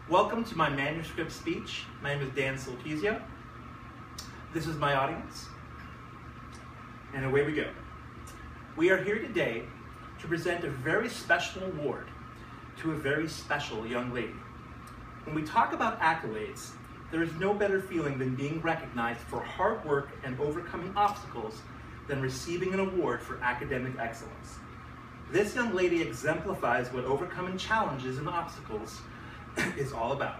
Welcome to my manuscript speech. My name is Dan Sulpizio. This is my audience. And away we go. We are here today to present a very special award to a very special young lady. When we talk about accolades, there is no better feeling than being recognized for hard work and overcoming obstacles than receiving an award for academic excellence. This young lady exemplifies what overcoming challenges and obstacles is all about.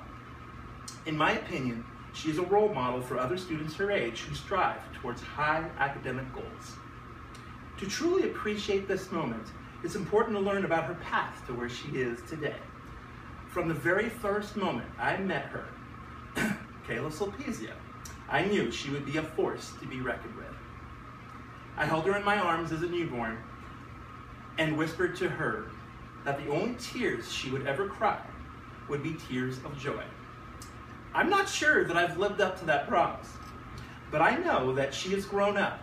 In my opinion, she is a role model for other students her age who strive towards high academic goals. To truly appreciate this moment, it's important to learn about her path to where she is today. From the very first moment I met her, Kayla Sulpizio, I knew she would be a force to be reckoned with. I held her in my arms as a newborn and whispered to her that the only tears she would ever cry would be tears of joy. I'm not sure that I've lived up to that promise, but I know that she has grown up.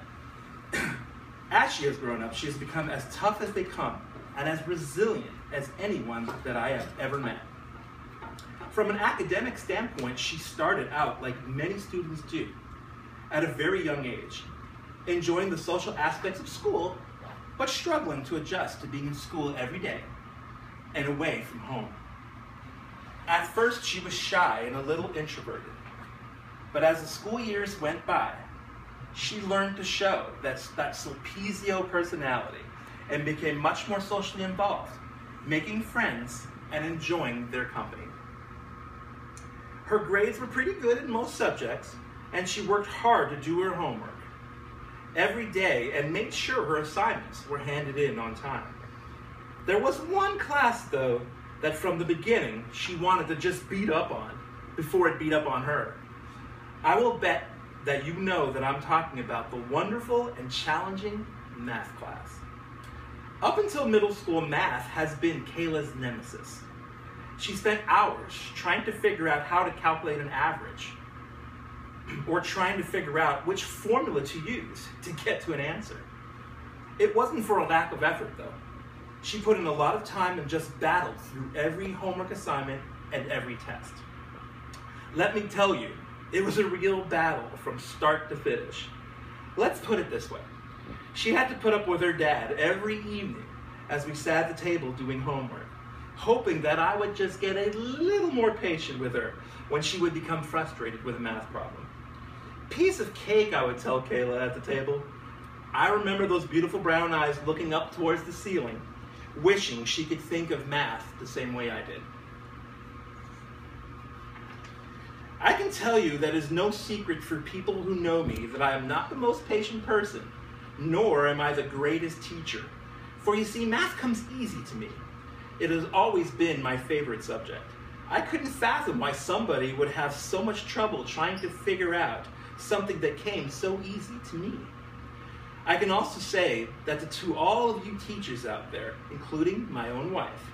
As she has grown up, she has become as tough as they come and as resilient as anyone that I have ever met. From an academic standpoint, she started out like many students do, at a very young age, enjoying the social aspects of school, but struggling to adjust to being in school every day and away from home. At first, she was shy and a little introverted, but as the school years went by, she learned to show that Sulpizio personality and became much more socially involved, making friends and enjoying their company. Her grades were pretty good in most subjects, and she worked hard to do her homework every day and made sure her assignments were handed in on time. There was one class, though, that from the beginning she wanted to just beat up on before it beat up on her. I will bet that you know that I'm talking about the wonderful and challenging math class. Up until middle school, math has been Kayla's nemesis. She spent hours trying to figure out how to calculate an average, or trying to figure out which formula to use to get to an answer. It wasn't for a lack of effort, though. She put in a lot of time and just battled through every homework assignment and every test. Let me tell you, it was a real battle from start to finish. Let's put it this way. She had to put up with her dad every evening as we sat at the table doing homework, hoping that I would just get a little more patient with her when she would become frustrated with a math problem. Piece of cake, I would tell Kayla at the table. I remember those beautiful brown eyes looking up towards the ceiling, wishing she could think of math the same way I did. I can tell you that it is no secret for people who know me that I am not the most patient person, nor am I the greatest teacher. For you see, math comes easy to me. It has always been my favorite subject. I couldn't fathom why somebody would have so much trouble trying to figure out something that came so easy to me. I can also say that to all of you teachers out there, including my own wife,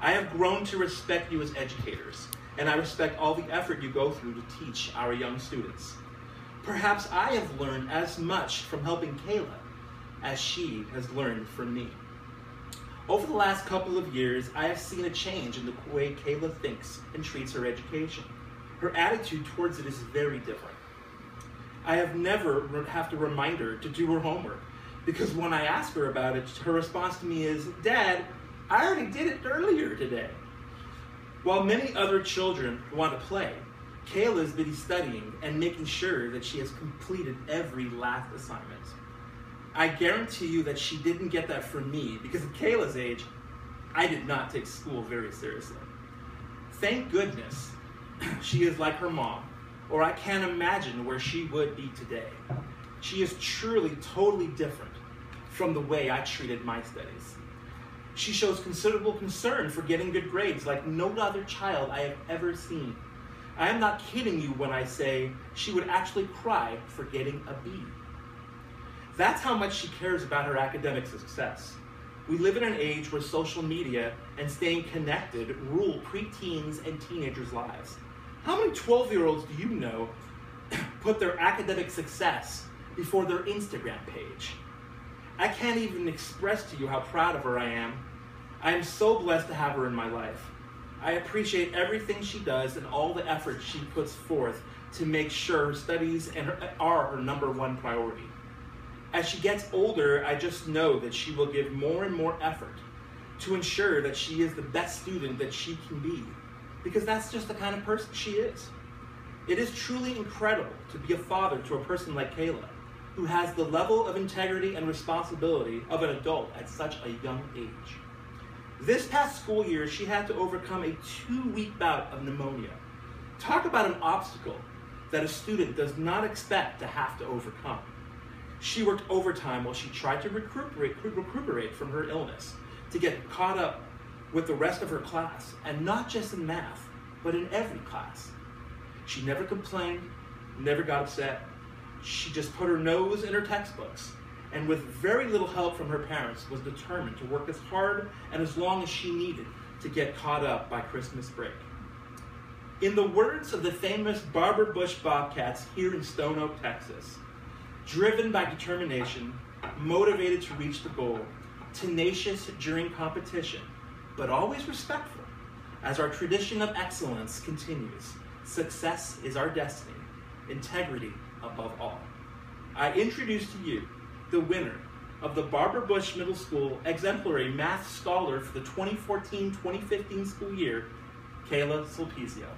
I have grown to respect you as educators, and I respect all the effort you go through to teach our young students. Perhaps I have learned as much from helping Kayla as she has learned from me. Over the last couple of years, I have seen a change in the way Kayla thinks and treats her education. Her attitude towards it is very different. I have never have to remind her to do her homework, because when I ask her about it, her response to me is, "Dad, I already did it earlier today." While many other children want to play, Kayla is busy studying and making sure that she has completed every last assignment. I guarantee you that she didn't get that from me, because at Kayla's age, I did not take school very seriously. Thank goodness she is like her mom, or I can't imagine where she would be today. She is truly totally different from the way I treated my studies. She shows considerable concern for getting good grades like no other child I have ever seen. I am not kidding you when I say she would actually cry for getting a B. That's how much she cares about her academic success. We live in an age where social media and staying connected rule preteens and teenagers' lives. How many 12-year-olds do you know put their academic success before their Instagram page? I can't even express to you how proud of her I am. I am so blessed to have her in my life. I appreciate everything she does and all the effort she puts forth to make sure her studies are her #1 priority. As she gets older, I just know that she will give more and more effort to ensure that she is the best student that she can be, because that's just the kind of person she is. It is truly incredible to be a father to a person like Kayla, who has the level of integrity and responsibility of an adult at such a young age. This past school year, she had to overcome a 2-week bout of pneumonia. Talk about an obstacle that a student does not expect to have to overcome. She worked overtime while she tried to recuperate from her illness to get caught up with the rest of her class, and not just in math, but in every class. She never complained, never got upset. She just put her nose in her textbooks, and with very little help from her parents, was determined to work as hard and as long as she needed to get caught up by Christmas break. In the words of the famous Barbara Bush Bobcats here in Stone Oak, Texas, driven by determination, motivated to reach the goal, tenacious during competition, but always respectful, as our tradition of excellence continues. Success is our destiny, integrity above all. I introduce to you the winner of the Barbara Bush Middle School Exemplary Math Scholar for the 2014-2015 school year, Kayla Sulpizio.